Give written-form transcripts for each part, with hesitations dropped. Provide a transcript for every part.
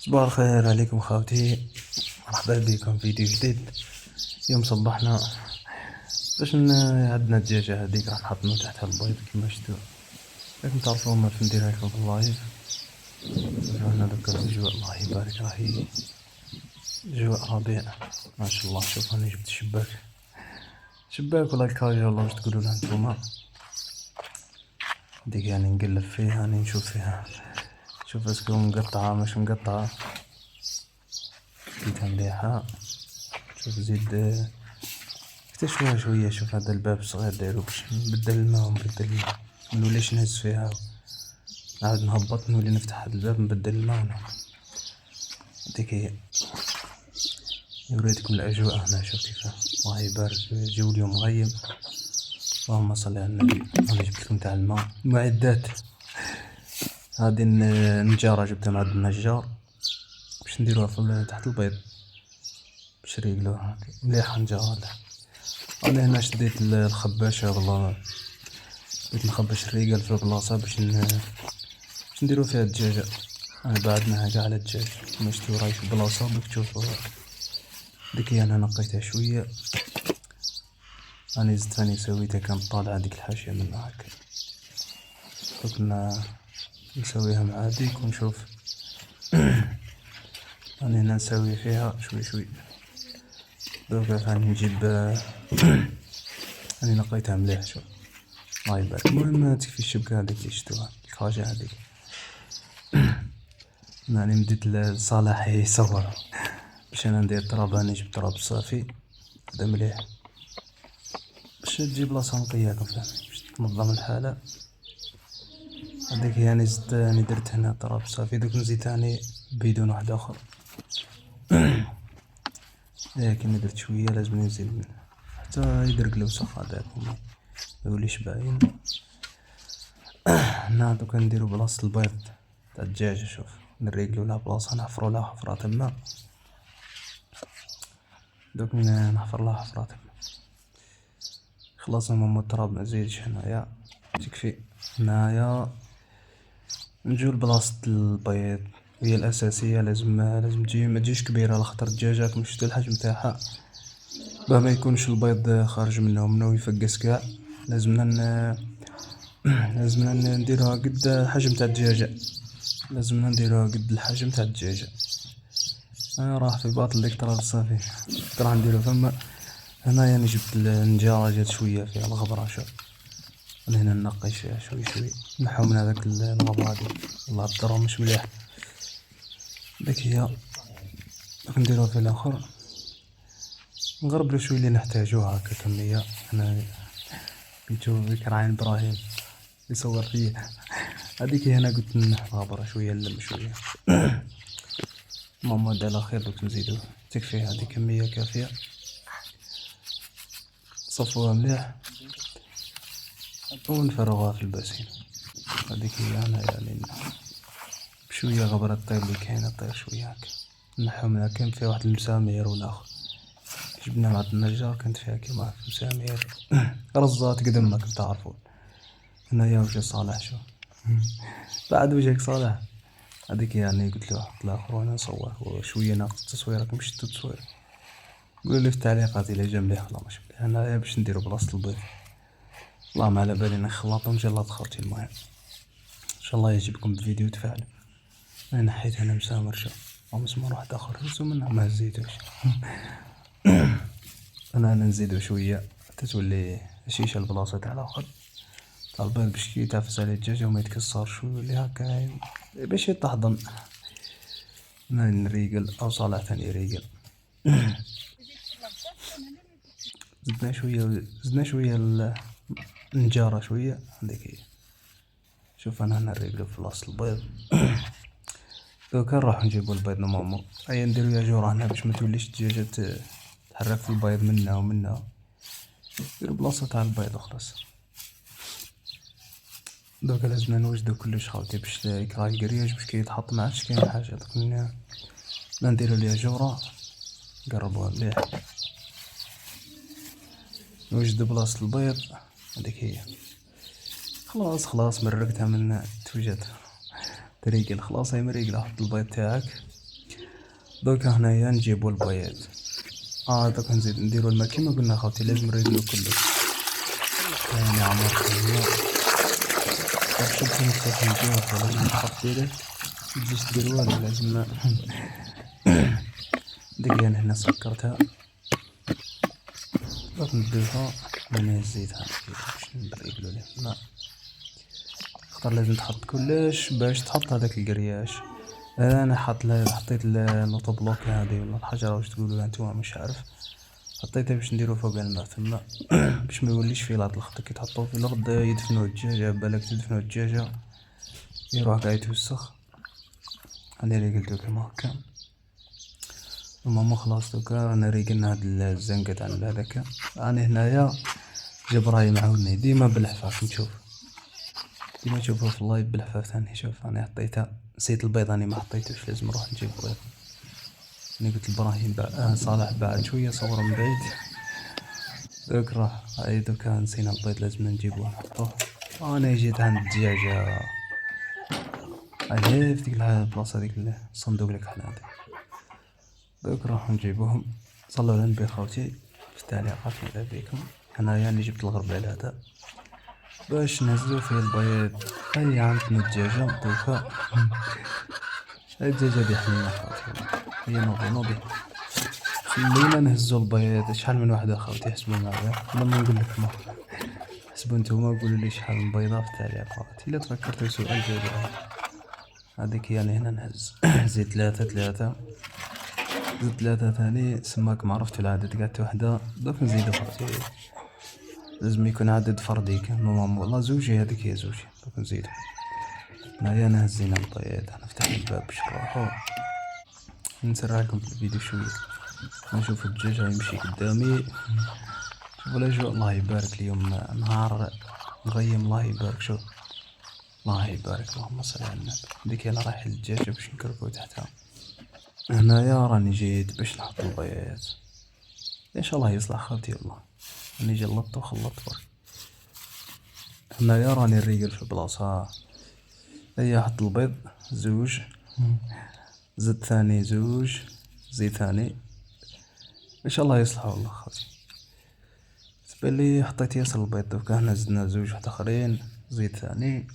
صباح الخير عليكم خوتي. مرحبا بكم في فيديو جديد. اليوم صبحنا باش عندنا الدجاجة هذيك راح نحط تحتها البيض كيما شفتوا. راكم تعرفوا ما باش نديرها لكم في اللايف. شوفوا هنا دوكا الأجواء الله يبارك راهي أجواء ربيع ما شاء الله. شوف راني جبت شباك ولا الكاجة ولا واش تقولوا لها نتوما. ديك يعني نقلب فيها راني نشوف فيها شوف اسكو مقطعة مش مقطعة. لقيتها مليحة. شوف زيد حتى شوية. شوف هذا الباب صغير دايرو باش نبدل الماء منوليش نهز فيها نعاود نهبط نولي نفتح هذا الباب نبدل الماء. هذيك هي. نوريتكم الأجواء هنا. شوف كيف الله يبارك جو اليوم مغيم. اللهم صل على النبي. أنا جبتلكم تاع الماء معدات. هذه النجارة جبتها مع النجار باش نديروها في تحت البيض باش ريقلوها مليحة نجارة. انا هنا شديت الخباشة والله بغيت نخبش الريقل في بلاصة باش نديرو فيها الدجاجة. انا بعدناها قاع على الدجاج كما شفتو راهي في بلاصة دوك تشوفو. ديك هي انا نقيتها شوية. راني زدت راني سويتها كانت طالعة ديك الحاشية من هاك دوك نسويها مع هاديك ونشوف. راني هنا نسوي فيها شوي دوكا راني نجيب راني نقيتها مليح. شوف الله يبارك. المهم تكفي الشبكة هذيك اللي شفتوها الخرجة هذيك. راني مديت لصالح يصور باش انا ندير تراب. راني جبت تراب صافي هذا مليح باش تجي بلاصة نقية راكم فاهمين باش تنظم الحالة. هذيك هي راني زدت راني درت هنا تراب صافي دوك نزيد راني بيدون واحد اخر. لكن درت شوية لازم نزيد منه حتى يدرق الوسخ هذاك ميوليش باين. هنا دوكا نديرو بلاصة البيض تاع الدجاجة. شوف نريقلو لها بلاصة نحفرو لها حفرة تما دوك نحفر لها حفرة تما. خلاص المهم التراب مزيدش هنايا تكفي. هنايا نجو لبلاصة البيض هي الأساسية. لازم تجي متجيش كبيرة لخاطر الدجاجة كما شفتو الحجم تاعها باه ما يكونش البيض خارج منه ويفقس قاع. لازمنا نديروها قد الحجم تاع الدجاجة. لازمنا نديروها قد الحجم تاع الدجاجة. انا راح في باطل ديك تراب صافي راح نديرو فما. هنايا يعني جبت النجارة جات شوية فيها الغبرة. شوف انا هنا نقي فيها شوي نحو من هذاك الغبرة هذيك والله الدرا مش مليح. ديك هي دوك نديروها في الاخر نغربلو شوي اللي نحتاجوها هكا كمية. انا نشوف ذيك راعي ابراهيم يصور فيه. هذيك هنا قلت نحو غبرة شوية نلم شوية. المهم هدا على خير دوك نزيدو تكفي هذه كمية كافية. نصفوها مليح ونفرغوها في الباسين. هذيك هي انا يعني بشوية غبرة الطير اللي كاينة طير شوية هكا نحو منها. كان فيها واحد المسامير والاخر جبنا مع النجار كانت فيها كيما هاك مسامير رزات قدم ما كنت تعرفون. هنايا وجه صالح. شوف بعد وجهك صالح. هذيك يعني قلت له حط الاخر وانا نصور وشوية ناقص التصوير راكم شفتو التصوير. قولوا لي في التعليقات الا جا مليح ولا مش مليح. هنايا باش نديرو بلاصة البيض والله ما على بالي نخلطو نجلط خوتي. المهم ان شاء الله يعجبكم الفيديو تفاعلوا. انا نحيت هنا مسامر. شوف ومسمار واحد اخر هزو منه ما هزيتوش. انا نزيدو شوية حتى تولي الشيشة البلاصة تاع الاخر تاع البيض باش كي يتعفس عليه الدجاج وما يتكسرش ويولي هكا باش يتحضن. انا نريقل او صالح ثاني يريقل. زدنا شوية النجارة شوية. هذيك هي. شوف انا هنا نريقلو في بلاصة البيض. دوكا نروحو نجيبو البيض نورمالمون. هيا نديرو ياجورة هنا باش ما توليش الدجاجة تحرك في البيض منا ومنا. نديرو بلاصة تاع البيض وخلاص. دوكا لازمنا نوجدو كلش خاوتي باش يكرا القرياج باش كي يتحط معادش كاين حاجة. دوك نديرو الياجورة نقربوها مليح نوجدو بلاصة البيض. هذيك هي. خلاص مرقتها من توجد تريقل. خلاص هي مريقلة. حط البيض تاعك دوكا هنايا نجيبو البيض. دوكا نزيد نديرو الماء كيما قلنا خاوتي، لازم نريقلو كلش. ثاني عمر شوية شوفو مفتاح الجوع، لازم تحط ديريكت متجيش دير والو، لازم دقيقة. أنا هنا سكرتها، دوك ندوها من الزيت هاكي باش نريقلو ليه الماء. خاطر لازم تحط كلش باش تحط هذاك القرياش. انا حطيت اللوطوبلوك هذه ولا الحجره واش تقولوا نتوما مش عارف، حطيتها باش نديرو فوق الماء ثم باش ما يوليش في لاط الخضر. كي تحطوه في الارض يدفنوا الدجاجه، بالك تدفنوا الدجاجه يروح قاعد يتوسخ. انا ريقلتو كيما هكا وماما خلاص. دوكا رانا ريقلنا هاد الزنقه تاع هذاك. راني هنايا جبراي معاوني ديما بالحفاف، نشوف ديما نشوفه في اللايف بالحفاف ثاني. شوف راني حطيتها، نسيت البيض راني ما حطيتوش، لازم نروح نجيب بيض. انا قلت لابراهيم صالح بعد شويه صور من بعيد، دوك راح هاي. دوكا نسينا البيض لازم نجيبوه نحطوه. انا جيت عند الدجاجه هاي في ديك البلاصه، ديك الصندوق لك حنا هذا. دوك راح نجيبوهم. صلوا على النبي خوتي في التعليقات ماذا بيكم. انايا اللي جبت الغربال هذا باش نهزو فيه البيض. هاي عندنا الدجاجه دوكا. هاي الدجاجه دي حنينه خوتي، هي نوضي خلينا نهزو البيض. شحال من واحد اخوتي يحسبوا معايا لما نقول لكم، حسبوا نتوما قولوا لي شحال من بيضه في التعليقات. الا تفكرتوا سؤال جاوبوا. هذيك يعني هنا نهز زيد ثلاثة زيد ثلاثة ثاني سماك ما عرفتو العدد، قعدت وحدة. دوك نزيدو خوتي، لازم يكون عدد فردي. نورمالمون والله زوجي، هذيك هي زوجي. دوك نزيدو. هنايا انا هزينا البيض، نفتح الباب باش نروحو. نسرع لكم في الفيديو شويه، نشوف الدجاج يمشي قدامي. شوفوا الاجواء، الله يبارك. اليوم نهار مغيم، الله يبارك. شوف الله يبارك، اللهم صل على النبي. ديك انا رايح للدجاجه باش نكركو تحتها. هنايا راني جيت باش نحط البيض ان شاء الله يصلح خوتي. والله راني جلطت وخلطت برك. هنايا راني نريقل في بلاصه. هيا حط البيض زوج، زد ثاني زوج، زيد ثاني ان شاء الله يصلحوا. والله خوتي تبالي حطيت ياسر البيض. دوكا هنا زدنا زوج واحد اخرين، زيد ثاني،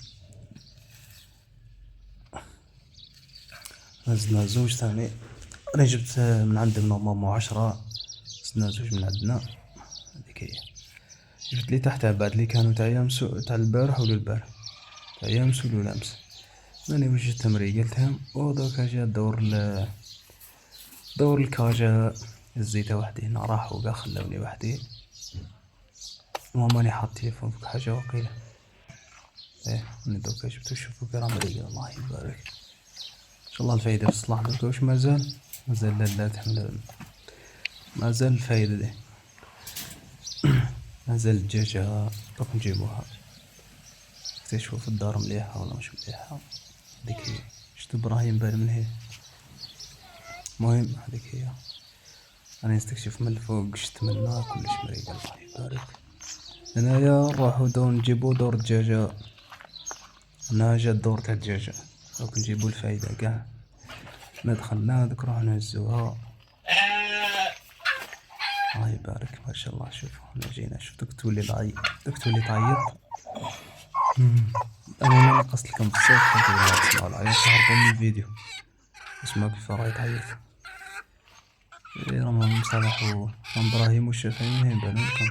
زدنا زوج ثاني. انا جبت من عند ماما 10، زدنا زوج من عندنا. هذيك هي. جبت لي تحتها بعد اللي كانوا تاع يامس تاع البارح ولا البارح، تاع يامس ولا امس. راني وجدتهم ريقلتهم. ودوكا جا دور الكاجا هزيته وحدي هنا، راح وقا خلوني وحدي. المهم راني حاط تليفون فوق حاجة وقيلة. راني دوكا جبتو. شوفو كي راه مريقل، الله يبارك. ان شاء الله الفايدة في الصلاح. دوكا واش مازال لا تحمل، مازال الفايدة دي، مازال الدجاجة. دوك نجيبوها. اكتشفوا في الدار مليحة ولا مش مليحة. هذيك هي. شتو ابراهيم بال من هي. المهم هذيك هي. راني نستكشف من الفوق، شت منا كلش مريقل، الله يبارك. هنايا نروحو دور نجيبو دور الدجاجة. هنا جا الدور تاع الدجاجة، دوك نجيبو الفايدة قاع. ما دخلنا دوك نروحو نهزوها. الله يبارك ما شاء الله. شوفو هنا جينا. شوف دوك تولي تعيط. انا نقصت لكم الصوت حتى ولا تسمعوا العياط تهربوا من الفيديو. اسمعوا كيف راه تعيط. راهم صالحوا ابراهيم والشافعي يبانوا لكم.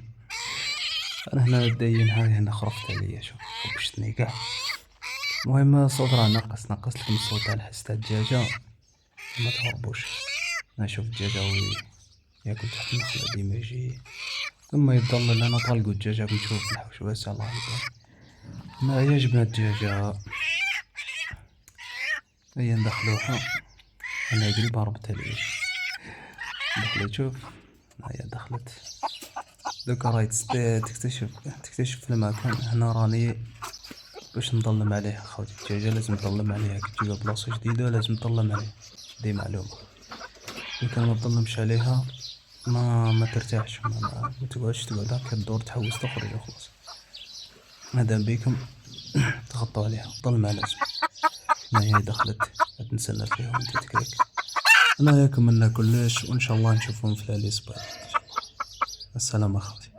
انا هنا داين هاي هنا خرفت عليا. شوف خبشتني كاع. المهم الصوت راه نقص لكم الصوت تاع الحس تاع الدجاجه، ما تهربوش. انا نشوف الدجاجه ياكل تحت النخله ديما يجي، ثم يضل انا طلقوا الدجاجه نشوف نحوش واسع. الله يبارك. ما يعجبنا الدجاجه. هيا ندخلوها. انا قريب هربت عليا. دخلت. شوف هيا دخلت. دوكا راهي تكتشف في المكان. هنا راني باش نظلم عليها خوتي. الدجاجة لازم نظلم عليها. كي تجيبها بلاصة جديدة لازم تظلم عليها، دي معلومة. إذا كان ما تظلمش عليها ما ترتاحش، ما تقعدش تقعد هكا تدور تحوس تخرج وخلاص. ماذا بيكم تغطوا عليها، ظلمها لازم. ما هي دخلت نتسنى فيها وانت تكريك. انا ياك ما ناكلش، وان شاء الله نشوفهم في الاليسبار. السلام اخوتي.